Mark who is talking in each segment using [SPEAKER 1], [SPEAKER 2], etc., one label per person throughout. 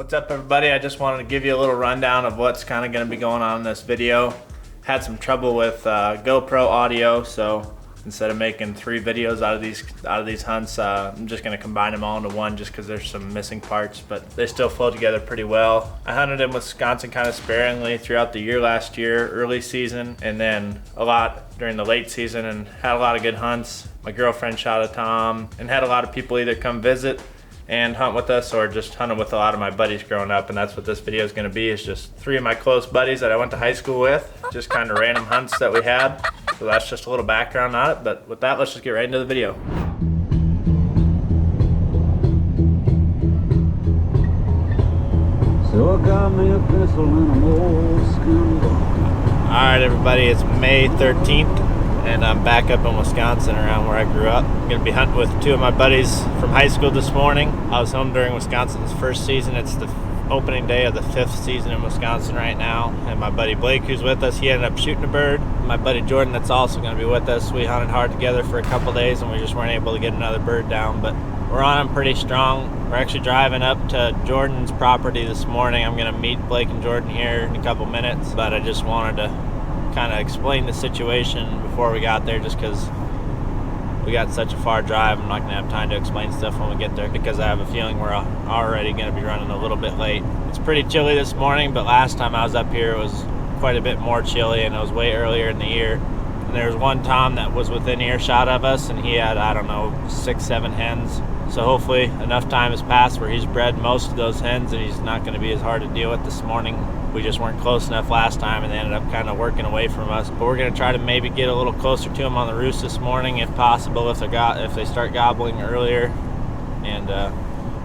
[SPEAKER 1] What's up, everybody? I just wanted to give you a little rundown of what's kind of going to be going on in this video. Had some trouble with GoPro audio, so instead of making 3 videos out of these hunts, I'm just going to combine them all into one just because there's some missing parts, but they still flow together pretty well. I hunted in Wisconsin kind of sparingly throughout the year last year, early season, and then a lot during the late season, and had a lot of good hunts. My girlfriend shot a tom and had a lot of people either come visit and hunt with us or just hunted with a lot of my buddies growing up, and that's what this video is going to be, is just 3 of my close buddies that I went to high school with, just kind of random hunts that we had. So that's just a little background on it, but with that, let's just get right into the video.
[SPEAKER 2] So I got me a pistol and a old school.
[SPEAKER 1] Alright everybody, it's May 13th and I'm back up in Wisconsin around where I grew up. I'm going to be hunting with 2 of my buddies from high school this morning. I was home during Wisconsin's first season. It's the opening day of the 5th season in Wisconsin right now. And my buddy Blake, who's with us, he ended up shooting a bird. My buddy Jordan, that's also going to be with us. We hunted hard together for a couple days and we just weren't able to get another bird down, but we're on them pretty strong. We're actually driving up to Jordan's property this morning. I'm going to meet Blake and Jordan here in a couple minutes, but I just wanted to kind of explain the situation before we got there, just because we got such a far drive. I'm not going to have time to explain stuff when we get there because I have a feeling we're already going to be running a little bit late. It's pretty chilly this morning, but last time I was up here it was quite a bit more chilly, and it was way earlier in the year. And there was one tom that was within earshot of us, and he had, I don't know, 6-7 hens. So hopefully enough time has passed where he's bred most of those hens and he's not going to be as hard to deal with this morning. We just weren't close enough last time and they ended up kind of working away from us. But we're going to try to maybe get a little closer to them on the roost this morning if possible, if they start gobbling earlier, and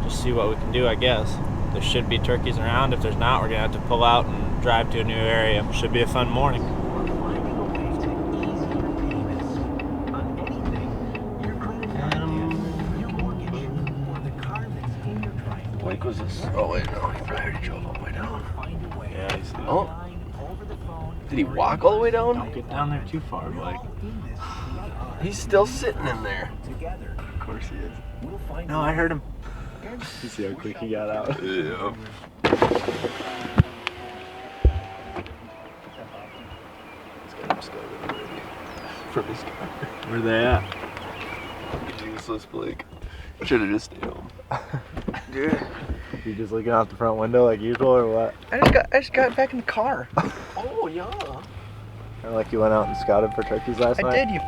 [SPEAKER 1] just see what we can do, I guess. There should be turkeys around. If there's not, we're going to have to pull out and drive to a new area. Should be a fun morning.
[SPEAKER 3] Blake was this? Oh wait, no, he probably already drove all the way down.
[SPEAKER 1] Yeah, he's
[SPEAKER 3] Oh, did he walk all the way down?
[SPEAKER 1] Don't get down there too far, Blake.
[SPEAKER 3] He's still sitting in there.
[SPEAKER 1] Of course he is. No, I heard him. You see how quick he got out?
[SPEAKER 3] Yeah. He's got him started already from his car.
[SPEAKER 1] Where they at?
[SPEAKER 3] Useless, Blake. Should have just stayed home.
[SPEAKER 1] Dude. You just looking out the front window like usual, or what?
[SPEAKER 4] I just got back in the car.
[SPEAKER 3] Oh yeah.
[SPEAKER 1] Kind of like you went out and scouted for turkeys last night?
[SPEAKER 4] I did, you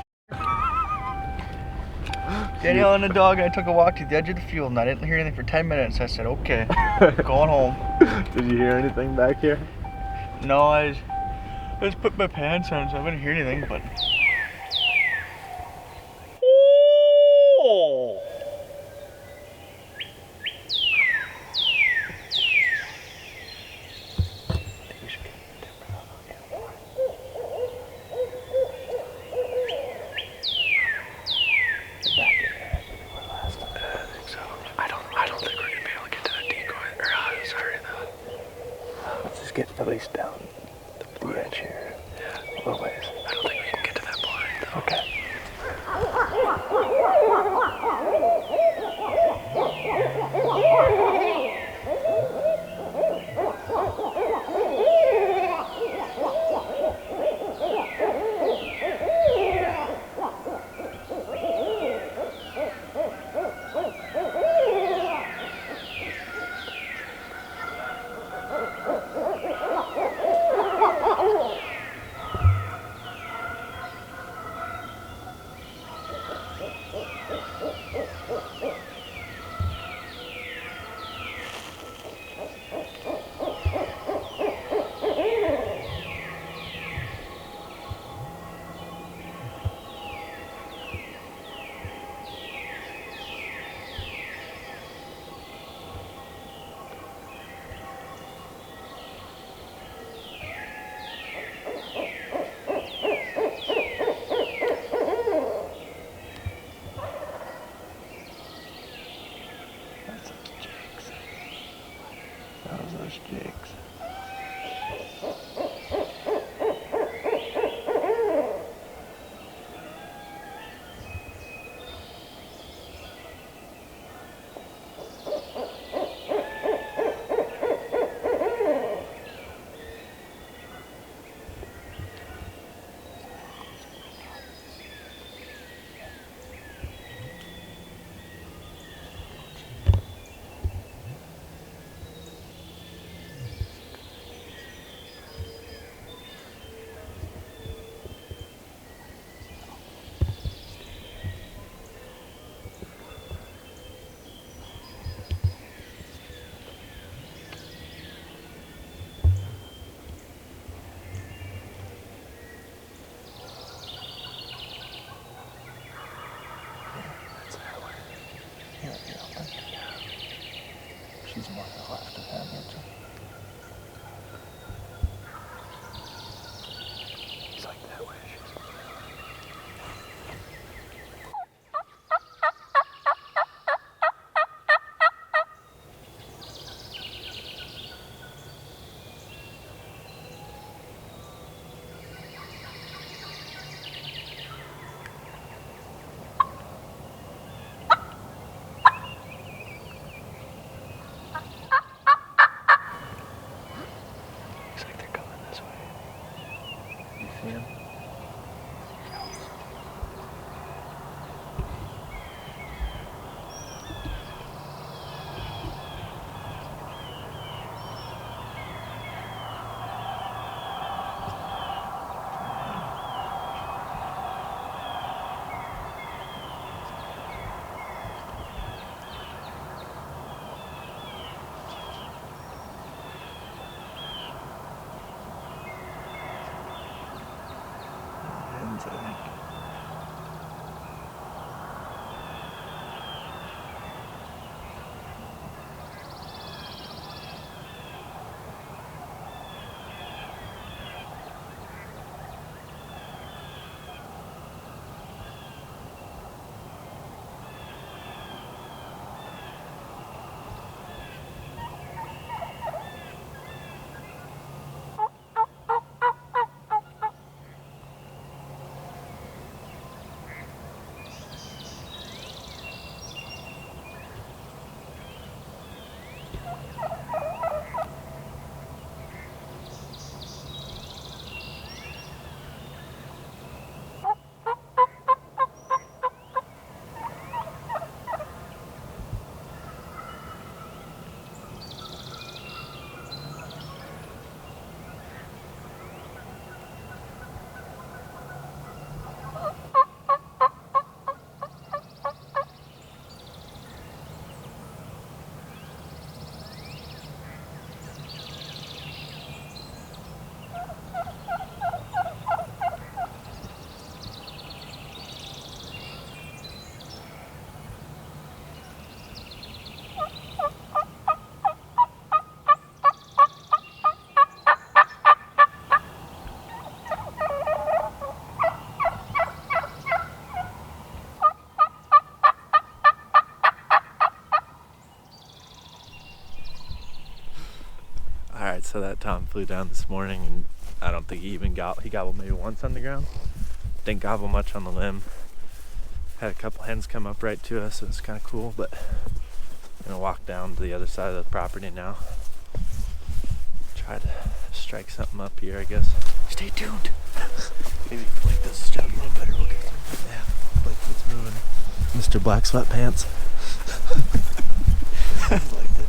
[SPEAKER 4] Danielle and the dog and I took a walk to the edge of the field and I didn't hear anything for 10 minutes. I said, okay, going home.
[SPEAKER 1] Did you hear anything back here?
[SPEAKER 4] No, I just put my pants on, so I didn't hear anything, but... Oh!
[SPEAKER 3] Get at least down the edge here. Yeah. A little ways. I don't think we can get to that blind though. Okay.
[SPEAKER 1] those jigs.
[SPEAKER 3] left of him, aren't you? He's like that way. Looks like they're coming this way. You see them? Hens, I think.
[SPEAKER 1] Alright, so that Tom flew down this morning, and I don't think he even he gobbled maybe once on the ground. Didn't gobble much on the limb. Had a couple hens come up right to us, so it's kind of cool, but I'm gonna walk down to the other side of the property now. Try to strike something up here, I guess.
[SPEAKER 3] Stay tuned. Maybe Blake does his job a little better. We'll get some.
[SPEAKER 1] Yeah, Blake keeps moving. Mr. Black Sweatpants.
[SPEAKER 3] I like that.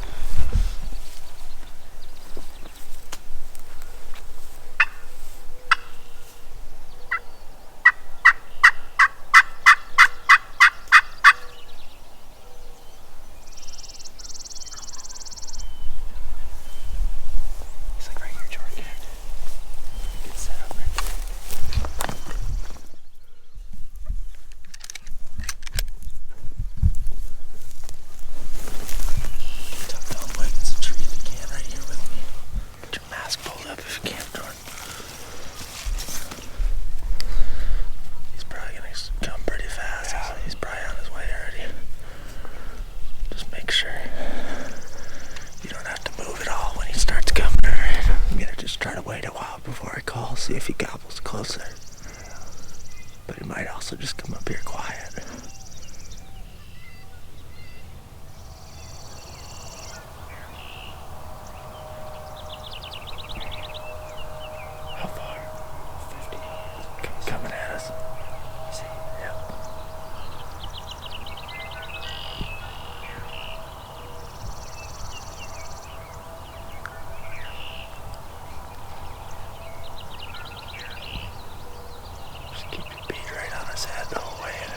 [SPEAKER 3] He's like right here, Jordan. Get set up right there. Tuck down Blake in some tree if you can right here with me. Get your mask pulled up if you can, Jordan. He's probably gonna jump pretty fast. Yeah. He's probably on his way already. Just make sure you don't have to move at all when he starts coming. I'm gonna just try to wait a while before I call, see if he gobbles closer. But he might also just come up here quiet. How far? 50. Coming at us. See? Yeah. Just keep your bead right on his head the whole way in.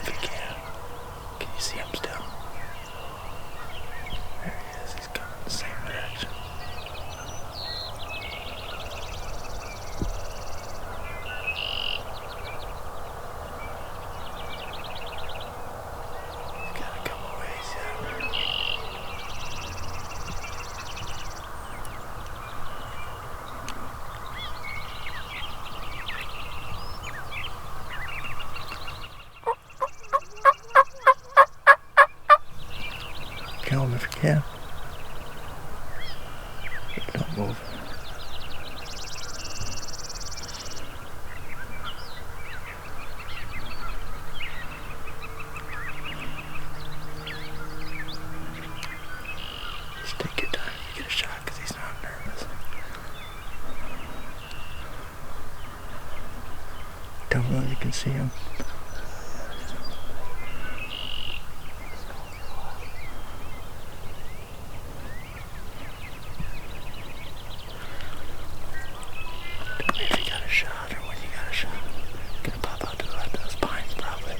[SPEAKER 3] move. Just take your time to get a shot because he's not nervous. Don't know if you can see him. If you got a shot or when you got a shot, gonna pop out to those pines probably.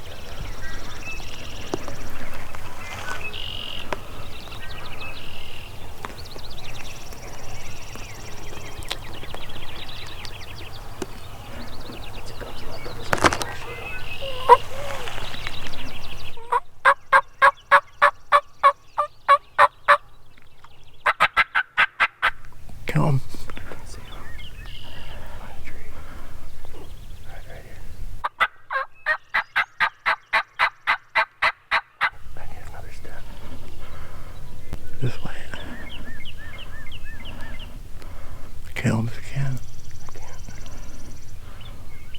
[SPEAKER 3] Kill him. This way. Kill him if you can. I can't.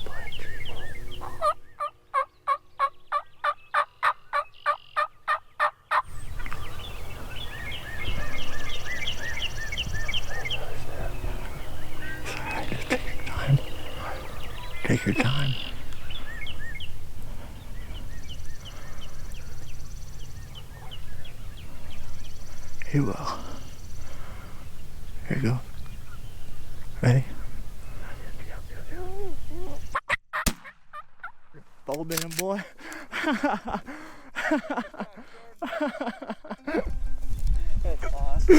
[SPEAKER 3] Pine tree. Sorry, just take your time. Take your time. He will. Here you go. Ready? Folding him, boy.
[SPEAKER 4] That's awesome.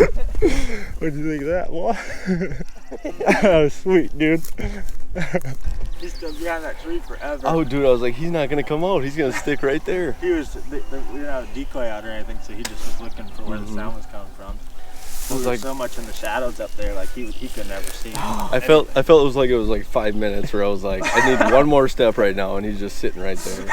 [SPEAKER 3] What'd you think of that, boy? That was sweet, dude.
[SPEAKER 2] He stood behind that tree forever.
[SPEAKER 3] Oh, dude, I was like, he's not gonna come out. He's gonna stick right there.
[SPEAKER 2] He was, we didn't have a decoy out or anything, so he just was looking for where the sound was coming from.
[SPEAKER 3] I was
[SPEAKER 2] We were
[SPEAKER 3] like,
[SPEAKER 2] so much in the shadows up there, like he could never see.
[SPEAKER 3] I felt it was like 5 minutes where I was like, I need one more step right now, and he's just sitting right there.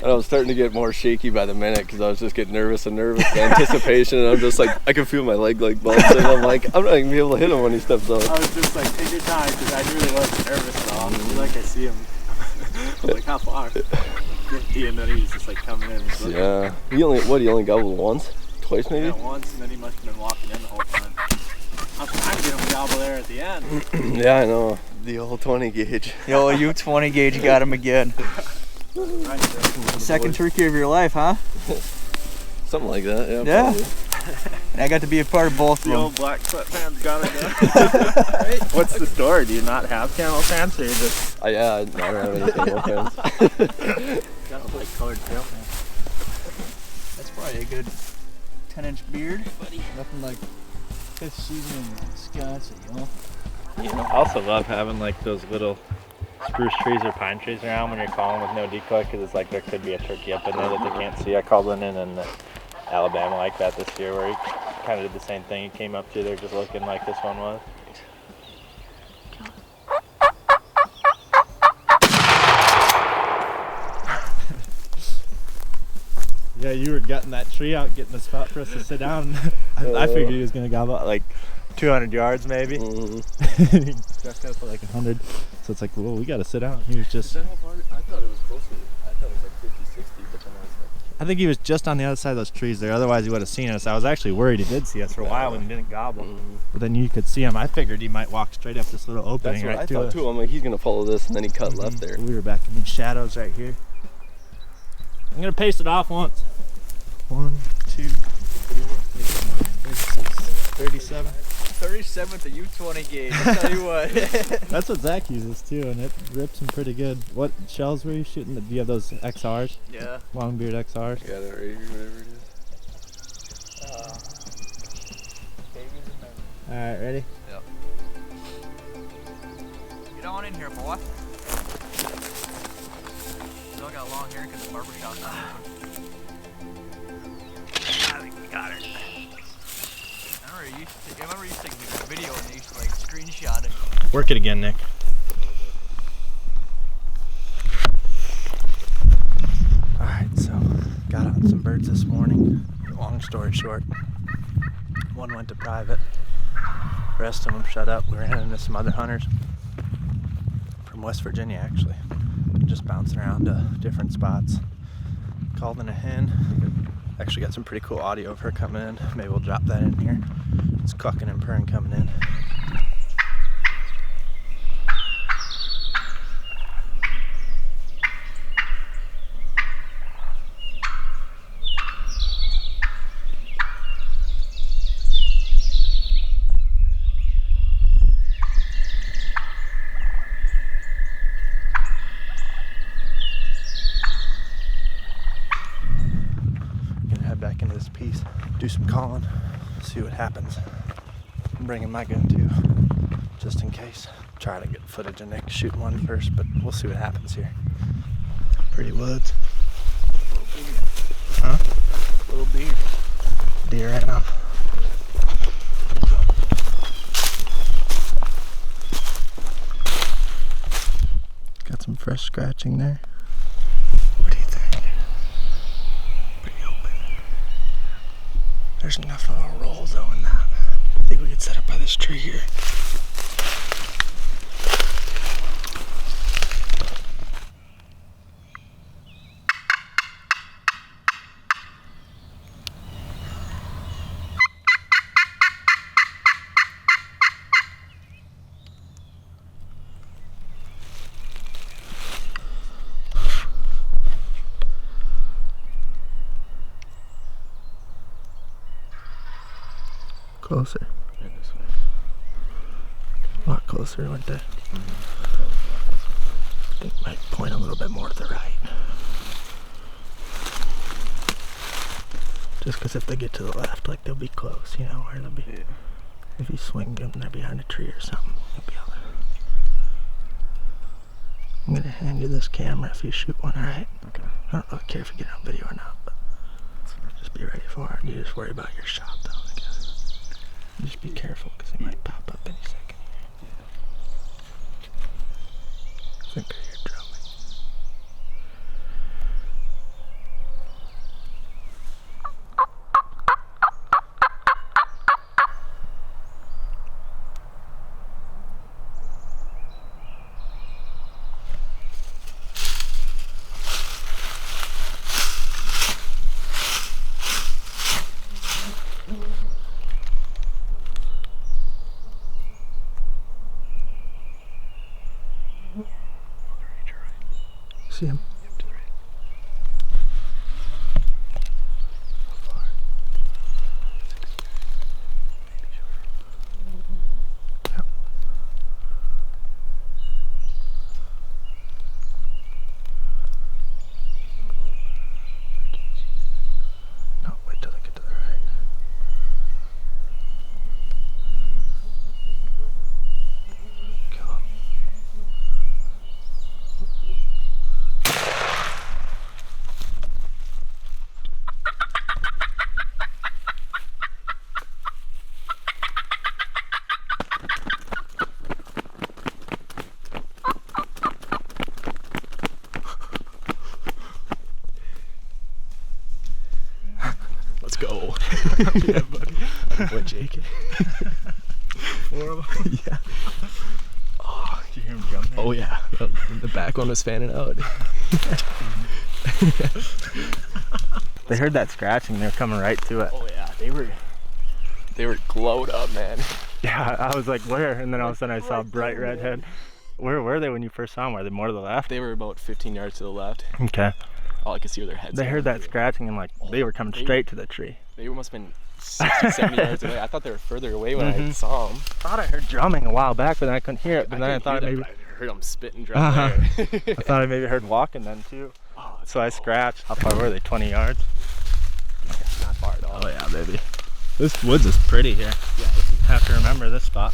[SPEAKER 3] And I was starting to get more shaky by the minute because I was just getting nervous, the anticipation, and I'm just like, I can feel my leg like bulge, and I'm like, I'm not even gonna be able to hit him when he steps out.
[SPEAKER 2] I was just like, take your time, because I really wasn't nervous at all. Like I see him. I was like, how far? 50, and then he was just like coming in. And
[SPEAKER 3] Yeah. He only gobbled once? Twice maybe?
[SPEAKER 2] Yeah, once, and then he must have been walking in the whole time. I was trying to get him to gobble there at the end.
[SPEAKER 3] Yeah, I know. The old 20 gauge.
[SPEAKER 4] Yo, you 20 gauge got him again.
[SPEAKER 2] Right there.
[SPEAKER 4] Second turkey of your life, huh?
[SPEAKER 3] Something like that, yeah.
[SPEAKER 4] Yeah.
[SPEAKER 3] Probably.
[SPEAKER 4] And I got to be a part of both of
[SPEAKER 2] The
[SPEAKER 4] them.
[SPEAKER 2] old black sweatpants got it done. Right? What's the story? Do you not have camel pants, or you just
[SPEAKER 3] Yeah, I don't have anything, no offense.
[SPEAKER 2] got like colored tail pants?
[SPEAKER 4] That's probably a good 10-inch beard. Nothing like 5th season in Wisconsin, you know?
[SPEAKER 1] I also love having like those little spruce trees or pine trees around when you're calling with no decoy, because it's like there could be a turkey up in there that they can't see. I called one in Alabama like that this year, where he kind of did the same thing. He came up to there just looking like this one was. Yeah, you were gutting that tree out, getting a spot for us to sit down. I figured he was going to gobble out like 200 yards maybe. He just up for like 100. So it's like, well, we got to sit down. He was just...
[SPEAKER 3] Is that how far? I thought it was closer. I thought it was like 50, 60, but then I was like...
[SPEAKER 1] I think he was just on the other side of those trees there. Otherwise, he would have seen us. I was actually worried he did see us for a while when he didn't gobble. But then you could see him. I figured he might walk straight up this little opening
[SPEAKER 3] That's what
[SPEAKER 1] right
[SPEAKER 3] I
[SPEAKER 1] to
[SPEAKER 3] thought
[SPEAKER 1] us.
[SPEAKER 3] too. I'm like, he's gonna follow this, and then he cut left there.
[SPEAKER 1] We were back in the shadows right here. I'm gonna pace it off once. 1, 2, 37.
[SPEAKER 4] 37th, a U20 gauge. I'll tell you what.
[SPEAKER 1] That's what Zach uses too, and it rips him pretty good. What shells were you shooting? Do you have those XRs?
[SPEAKER 4] Yeah.
[SPEAKER 1] Longbeard XRs?
[SPEAKER 3] Yeah, that right here, whatever it is.
[SPEAKER 1] Alright, ready?
[SPEAKER 4] Yep. Get on in here, boy. Still got long hair because the barbershop's not open. I think we got her. I remember you used to take a video and they used to like screenshot it.
[SPEAKER 1] Work it again, Nick. Alright, so got on some birds this morning. Long story short, one went to private.
[SPEAKER 3] The rest of them shut up. We ran into some other hunters from West Virginia, actually. Just bouncing around to different spots. Called in a hen. Actually got some pretty cool audio of her coming in. Maybe we'll drop that in here. It's clucking and purring coming in. Back into this piece, do some calling, see what happens. I'm bringing my gun too, just in case. Try to get footage of Nick shooting one first, but we'll see what happens here. Pretty woods.
[SPEAKER 4] Little deer.
[SPEAKER 3] Huh?
[SPEAKER 4] Little deer.
[SPEAKER 3] Deer ran off. Got some fresh scratching there. What do you think? Pretty open. There's enough of a roll though in that. I think we could set up by this tree here. Closer.
[SPEAKER 4] Yeah, this way.
[SPEAKER 3] A lot closer, went there. I think might point a little bit more to the right. Just because if they get to the left, like they'll be close, you know, where they'll be.
[SPEAKER 4] Yeah.
[SPEAKER 3] If you swing them, they're behind a tree or something. They'll be out there. I'm gonna hand you this camera if you shoot one, alright?
[SPEAKER 4] Okay.
[SPEAKER 3] I don't really care if you get it on video or not, but just be ready for it. You just worry about your shot though, I guess. Just be careful because it might pop up any second. I think I hear drumming. See him? Yep. No, wait till they get to the right. Kill him. Let's go.
[SPEAKER 4] Yeah, buddy.
[SPEAKER 3] What, Jake?
[SPEAKER 4] 4 of them?
[SPEAKER 3] Yeah.
[SPEAKER 4] Oh, did you hear him jump there?
[SPEAKER 3] Oh yeah. The back one was fanning out. They heard that scratching. They were coming right to it.
[SPEAKER 4] Oh yeah, they were glowed up, man.
[SPEAKER 3] Yeah, I was like, where? And then all of a sudden I saw a bright red head. Where were they when you first saw them? Were they more to the left?
[SPEAKER 4] They were about 15 yards to the left.
[SPEAKER 3] Okay.
[SPEAKER 4] All I could see were their heads.
[SPEAKER 3] They heard that scratching and like they were coming straight to the tree.
[SPEAKER 4] They must have been 60, 70 yards away. I thought they were further away when I saw them.
[SPEAKER 3] I thought I heard drumming a while back, but then I couldn't hear it. But then I thought maybe
[SPEAKER 4] I heard them spitting drum there.
[SPEAKER 3] I thought I maybe heard walking then too.
[SPEAKER 4] Oh,
[SPEAKER 3] So I scratched. How far were they? 20 yards?
[SPEAKER 4] not far at all.
[SPEAKER 3] Oh yeah, baby. This woods is pretty here.
[SPEAKER 4] Yeah.
[SPEAKER 3] Have to remember this spot.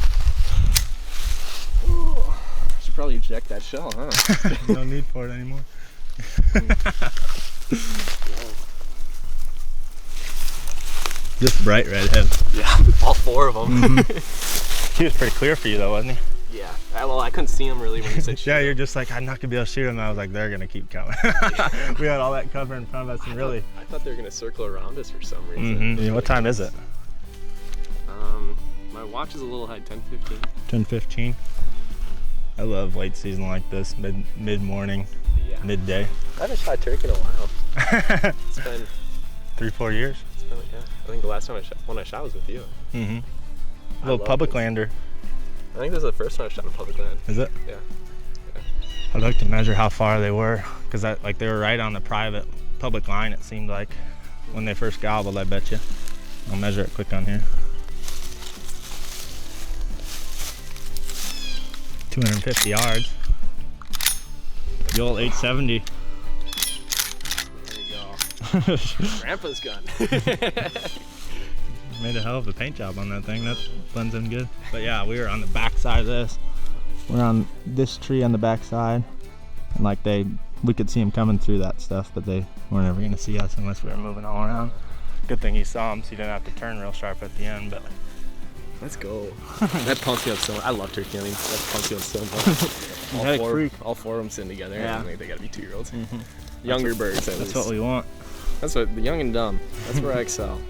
[SPEAKER 4] Should probably eject that shell, huh?
[SPEAKER 3] No need for it anymore. Just bright redhead.
[SPEAKER 4] Yeah, all 4 of them.
[SPEAKER 3] He was pretty clear for you though, wasn't he?
[SPEAKER 4] Yeah. Well, I couldn't see him really when you said shoot.
[SPEAKER 3] Yeah, you're just like, I'm not gonna be able to shoot him. I was like, they're gonna keep coming. We had all that cover in front of us, and really.
[SPEAKER 4] I thought they were gonna circle around us for some reason.
[SPEAKER 3] What time is it?
[SPEAKER 4] My
[SPEAKER 5] My watch is a little high, 10:15.
[SPEAKER 1] 10:15. I love late season like this, mid-morning, midday.
[SPEAKER 5] I haven't shot turkey in a while. It's been
[SPEAKER 1] 3-4 years.
[SPEAKER 5] It's been, yeah. I think the last time I shot was with you.
[SPEAKER 1] Mm-hmm. A little public lander.
[SPEAKER 5] I think this is the first time I've shot in public land.
[SPEAKER 1] Is it?
[SPEAKER 5] Yeah.
[SPEAKER 1] I'd like to measure how far they were, because they were right on the private public line, it seemed like, when they first gobbled, I bet you. I'll measure it quick on here. 250 yards. The old 870.
[SPEAKER 5] There you go. Grandpa's gun.
[SPEAKER 1] Made a hell of a paint job on that thing. That blends in good. But yeah, we were on the back side of this. We're on this tree on the back side, and like we could see them coming through that stuff, but they weren't ever gonna see us unless we were moving all around. Good thing you saw them, so you didn't have to turn real sharp at the end. But
[SPEAKER 5] let's go. That pumps me up so much. I love turkey hunting. That pumps me up so much. all four of them sitting together. Yeah. I think they gotta be 2-year-olds. Mm-hmm. Younger birds, at least.
[SPEAKER 1] That's what we want.
[SPEAKER 5] That's what the young and dumb. That's where I excel.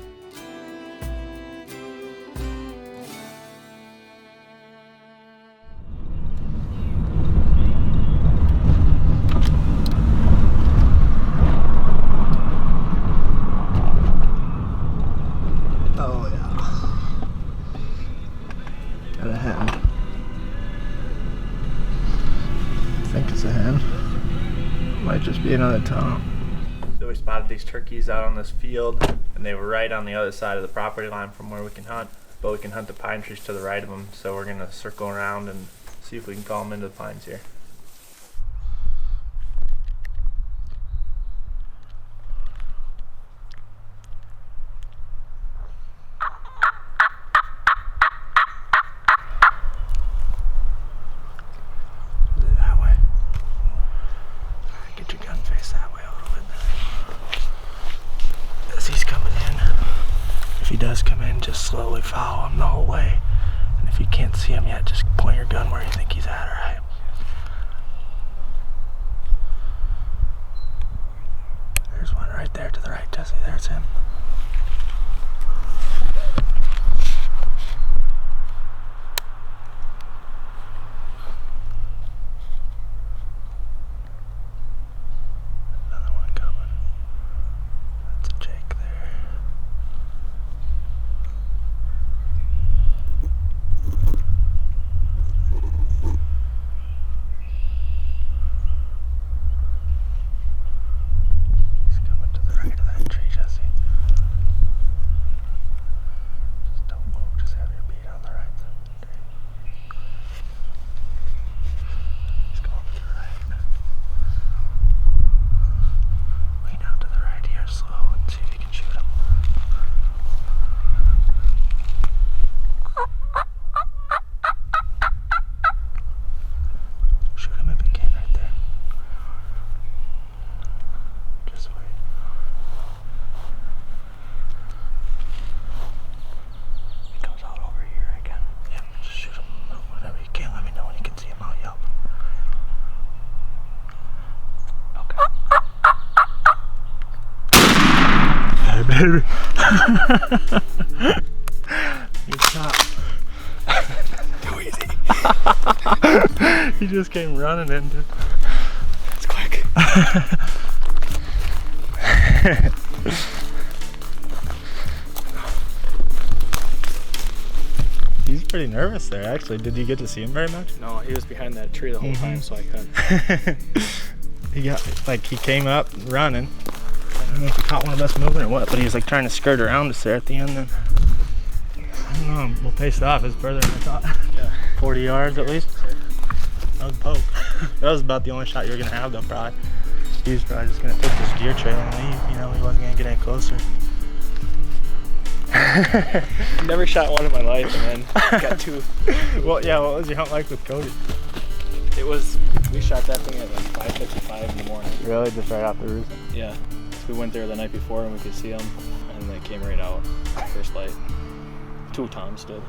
[SPEAKER 1] Just be another tom. So we spotted these turkeys out on this field, and they were right on the other side of the property line from where we can hunt, but we can hunt the pine trees to the right of them, so we're gonna circle around and see if we can call them into the pines here. Just slowly follow him the whole way, and if you can't see him yet, just point your gun where you think he's at. Alright. There's one right there to the right, Jesse. There's him. Another one coming. That's a Jake there. Baby. You stop.
[SPEAKER 5] Too easy.
[SPEAKER 1] He just came running into.
[SPEAKER 5] It's quick.
[SPEAKER 1] He's pretty nervous there, actually. Did you get to see him very much?
[SPEAKER 2] No, he was behind that tree the whole time, so I couldn't.
[SPEAKER 1] He came up running. I don't know if he caught one of us moving or what, but he was like trying to skirt around us there at the end. Then I don't know. We'll pace it off. It's further than I thought. Yeah. 40 yards at least. That was a poke. That was about the only shot you were gonna have, though. Probably. He was probably just gonna take this deer trail and leave. You know, he wasn't gonna get any closer.
[SPEAKER 2] Never shot one in my life, and then got two.
[SPEAKER 1] Well, yeah. What was your hunt like with Cody?
[SPEAKER 2] It was. We shot that thing at like 5:55 in the morning.
[SPEAKER 1] Really, just right off the roost?
[SPEAKER 2] Yeah. We went there the night before and we could see them, and they came right out first light. 2 toms did.